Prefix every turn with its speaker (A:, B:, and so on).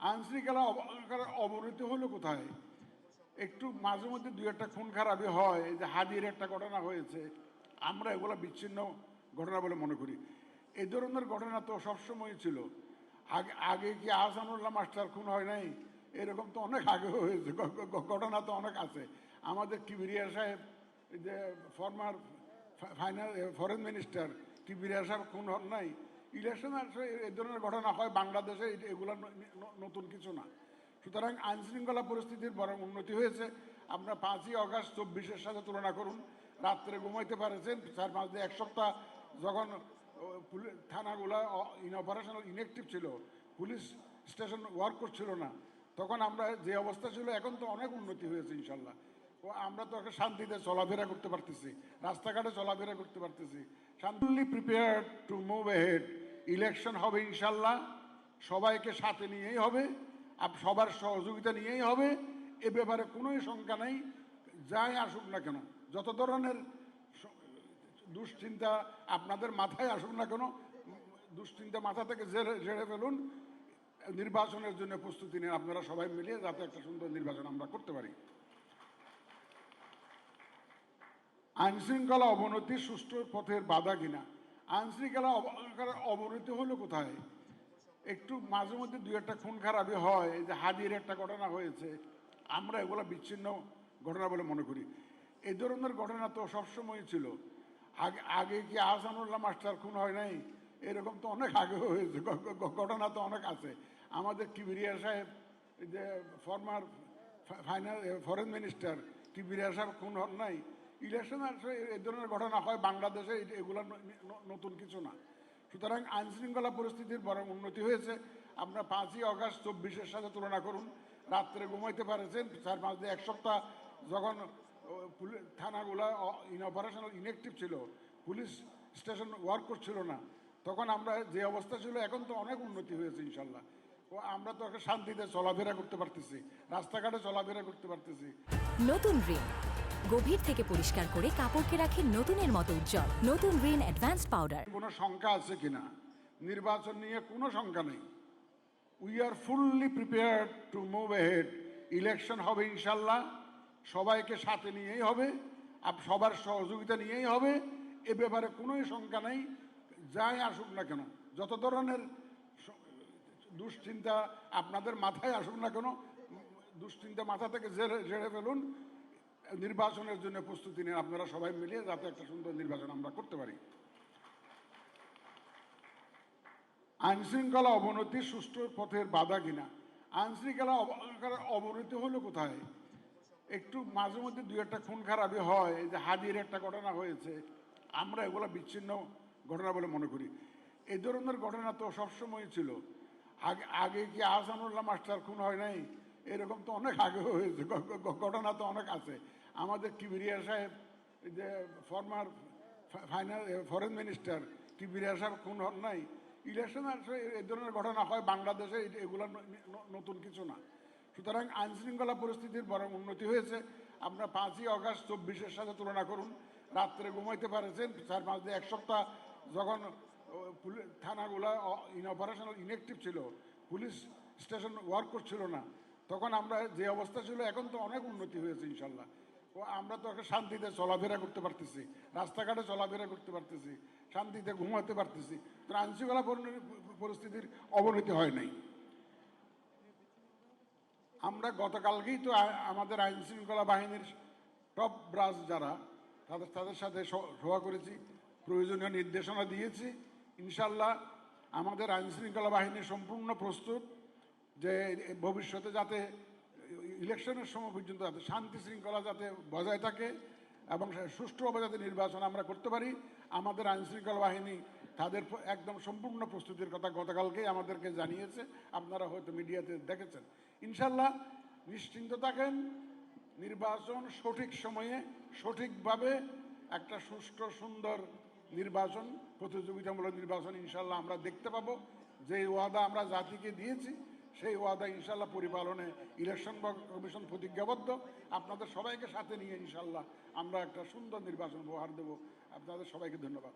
A: আইনশৃঙ্খলা অবনতি হলো কোথায়? একটু মাঝে মধ্যে দুই একটা খুন খারাপি হয়, যে হাদির একটা ঘটনা হয়েছে, আমরা এগুলো বিচ্ছিন্ন ঘটনা বলে মনে করি। এই ধরনের ঘটনা তো সবসময় ছিল। আগে আগে কি আহসানুল্লাহ মাস্টার খুন হয় নাই? এরকম তো অনেক আগে হয়েছে, ঘটনা তো অনেক আছে। আমাদের কিবরিয়া সাহেব, যে ফরমার ফরেন মিনিস্টার কিবরিয়া সাহেব খুন হন নাই? ইলেকশন আসলে এই ধরনের ঘটনা হয় বাংলাদেশে, এগুলো নতুন কিছু না। সুতরাং আইনশৃঙ্খলা পরিস্থিতির বরং উন্নতি হয়েছে। আপনার 5ই আগস্ট 24-এর সাথে তুলনা করুন। রাত্রে ঘুমাইতে পারেছেন 4-5 দিন, এক সপ্তাহ যখন থানাগুলা অপারেশনাল ইনঅ্যাক্টিভ ছিল, পুলিশ স্টেশন ওয়ার্ক করছিল না, তখন আমরা যে অবস্থা ছিল, এখন তো অনেক উন্নতি হয়েছে ইনশাল্লাহ। আমরা তো একটা শান্তিতে চলাফেরা করতে পারতেছি, রাস্তাঘাটে চলাফেরা করতে পারতেছি, শান্তিলি prepare to move ahead. Election হবে ইনশাল্লাহ, সবাইকে সাথে নিয়েই হবে, সবার সহযোগিতা নিয়েই হবে। এ ব্যাপারে কোনোই শঙ্কা নেই। যাই আসুক না কেন, যত ধরনের দুশ্চিন্তা আপনাদের মাথায় আসুক না কেন, দুশ্চিন্তা মাথা থেকে ঝেড়ে ফেলুন। নির্বাচনের জন্য প্রস্তুতি নিন আপনারা সবাই মিলিয়ে, যাতে একটা সুন্দর নির্বাচন আমরা করতে পারি। আইনশৃঙ্খলা অবনতি সুষ্ঠু পথের বাধা কিনা? আইনশৃঙ্খলা অবনতি হলো কোথায়? একটু মাঝে মধ্যে দুই একটা খুন খারাপি হয়, যে হাদির একটা ঘটনা হয়েছে, আমরা এগুলো বিচ্ছিন্ন ঘটনা বলে মনে করি। এই ধরনের ঘটনা তো সবসময় ছিল। আগে আগে কি আহসানুল্লাহ মাস্টার খুন হয় নাই? এরকম তো অনেক আগে হয়েছে, ঘটনা তো অনেক আছে। আমাদের কিবরিয়া সাহেব, যে ফরমার ফরেন মিনিস্টার কিবরিয়া সাহেব খুন হন নাই? ইলেকশন আসলে এই ধরনের ঘটনা হয় বাংলাদেশে, এগুলো নতুন কিছু না। সুতরাং আইনশৃঙ্খলা পরিস্থিতির বরং উন্নতি হয়েছে। আপনার 5ই আগস্ট 24-এর সাথে তুলনা করুন। রাত্রে ঘুমাইতে পারেছেন 4-5 দিন, এক সপ্তাহ যখন থানাগুলা অপারেশনাল ইনঅ্যাক্টিভ ছিল, পুলিশ স্টেশন ওয়ার্ক করছিল না, তখন আমরা যে অবস্থা ছিল, এখন তো অনেক উন্নতি হয়েছে ইনশাল্লাহ। আমরা তো একটা শান্তিতে চলাফেরা করতে পারতেছি, রাস্তাঘাটে চলাফেরা করতে পারতেছি।
B: নতুন রিন গভীর থেকে পরিষ্কার করে কাপড়কে রাখে নতুনের মতো উজ্জ্বল। নতুন রিন অ্যাডভান্সড পাউডার।
A: কোনো শঙ্কা আছে কিনা? নির্বাচন নিয়ে কোনো শঙ্কা নেই। We are fully prepared two move ahead. Election হবে ইনশাল্লাহ, সবাইকে সাথে নিয়েই হবে, সবার সহযোগিতা নিয়েই হবে। এ ব্যাপারে কোনোই শঙ্কা নেই। যাই আসুক না কেন, যত ধরনের দুশ্চিন্তা আপনাদের মাথায় আসুক না কেন, দুশ্চিন্তা মাথা থেকে ঝেড়ে ফেলুন। নির্বাচনের জন্য প্রস্তুতি নিন আপনারা সবাই মিলিয়ে, যাতে একটা সুন্দর নির্বাচন আমরা করতে পারি। আইনশৃঙ্খলা অবনতি সুষ্ঠু পথের বাধা কিনা? আইনশৃঙ্খলা অবনতি হলো কোথায়? একটু মাঝে মধ্যে দুই একটা খুন খারাপি হয়, যে হাদির একটা ঘটনা হয়েছে, আমরা এগুলো বিচ্ছিন্ন ঘটনা বলে মনে করি। এই ধরনের ঘটনা তো সবসময় ছিল। আগে আগে কি আহসানুল্লাহ মাস্টার খুন হয় নাই? এরকম তো অনেক আগে হয়েছে, ঘটনা তো অনেক আছে। আমাদের কিবরিয়া সাহেব, যে ফরমার ফরেন মিনিস্টার কিবরিয়া সাহেব খুন হন নাই? ইলেকশন আসলে এই ধরনের ঘটনা হয় বাংলাদেশে, এগুলো নতুন কিছু না। সুতরাং আইনশৃঙ্খলা পরিস্থিতির বরং উন্নতি হয়েছে। আপনার 5ই আগস্ট 24-এর সাথে তুলনা করুন। রাত্রে ঘুমাইতে পারেছেন 4-5 দিন, এক সপ্তাহ যখন থানাগুলা অপারেশনাল ইনঅ্যাক্টিভ ছিল, পুলিশ স্টেশন ওয়ার্ক করছিল না, তখন আমরা যে অবস্থা ছিল, এখন তো অনেক উন্নতি হয়েছে ইনশাল্লাহ। আমরা তো একটা শান্তিতে চলাফেরা করতে পারতেছি, রাস্তাঘাটে চলাফেরা করতে পারতেছি, শান্তিতে ঘুমাতে পারতেছি। তো আইনশৃঙ্খলা পরিস্থিতির অবনতি হয় নাই। আমরা গতকালকেই তো আমাদের আইনশৃঙ্খলা বাহিনীর টপ ব্রাস যারা, তাদের সাথে সভা করেছি, প্রয়োজনীয় নির্দেশনা দিয়েছি। ইনশাল্লাহ আমাদের আইনশৃঙ্খলা বাহিনী সম্পূর্ণ প্রস্তুত, যে ভবিষ্যতে যাতে ইলেকশনের সময় পর্যন্ত যাতে শান্তি শৃঙ্খলা যাতে বজায় থাকে এবং সুষ্ঠুভাবে যাতে নির্বাচন আমরা করতে পারি। আমাদের আইনশৃঙ্খলা বাহিনী তাদের একদম সম্পূর্ণ প্রস্তুতির কথা গতকালকেই আমাদেরকে জানিয়েছে, আপনারা হয়তো মিডিয়াতে দেখেছেন। ইনশাল্লাহ নিশ্চিন্ত থাকেন, নির্বাচন সঠিক সময়ে সঠিকভাবে একটা সুষ্ঠু সুন্দর নির্বাচন, প্রতিযোগিতামূলক নির্বাচন ইনশাল্লাহ আমরা দেখতে পাবো। যে ওয়াদা আমরা জাতিকে দিয়েছি, সেই ওয়াদা ইনশাল্লাহ পরিপালনে ইলেকশন কমিশন প্রতিজ্ঞাবদ্ধ। আপনাদের সবাইকে সাথে নিয়ে ইনশাল্লাহ আমরা একটা সুন্দর নির্বাচন উপহার দেব। আপনাদের সবাইকে ধন্যবাদ।